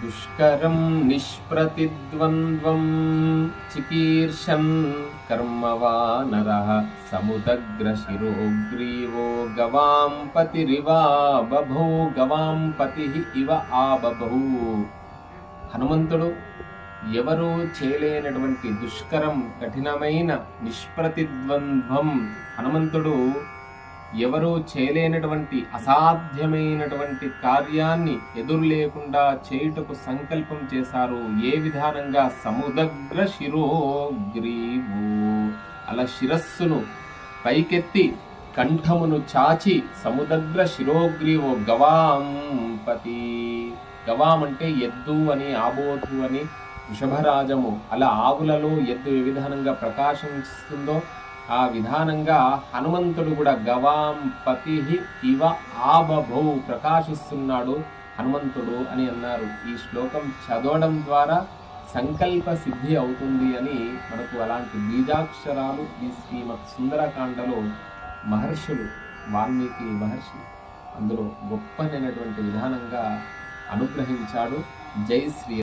దుష్కరం నిష్ప్రతిద్వంద్వం చికీర్షన్ కర్మవానరః సముదగ్రశిరోగ్రీవో గవాం పతిరివా బభౌ గవాం పతిః ఇవ ఆబభౌ. హనుమంతుడు ఎవరు చేయలేనటువంటి దుష్కరం కఠినమైన నిష్ప్రతిద్వంద్వం, హనుమంతుడు ఎవరూ చేయలేనటువంటి అసాధ్యమైనటువంటి కార్యాన్ని ఎదురు లేకుండా చేయుటకు సంకల్పం చేశారు. ఏ విధానంగా? సముదగ్ర శిరోగ్రీవు, అలా శిరస్సును పైకెత్తి కంఠమును చాచి సముదగ్ర శిరోగ్రీవో గవాంపతి. గవాం అంటే ఎద్దు అని, ఆబోధు అని, వృషభరాజము. అలా ఆవులలో ఎద్దు ఏ విధానంగా ప్రకాశిస్తుందో ఆ విధానంగా హనుమంతుడు కూడా గవాం పతి ఇవ ఆబభౌ ప్రకాశిస్తున్నాడు హనుమంతుడు అని అన్నారు. ఈ శ్లోకం చదవడం ద్వారా సంకల్ప సిద్ధి అవుతుంది అని మనకు అలాంటి బీజాక్షరాలు ఈ శ్రీమత్ సుందరకాండలో మహర్షులు, వాల్మీకి మహర్షి అందులో గొప్పనైనటువంటి విధానంగా అనుగ్రహించాడు. జై శ్రీ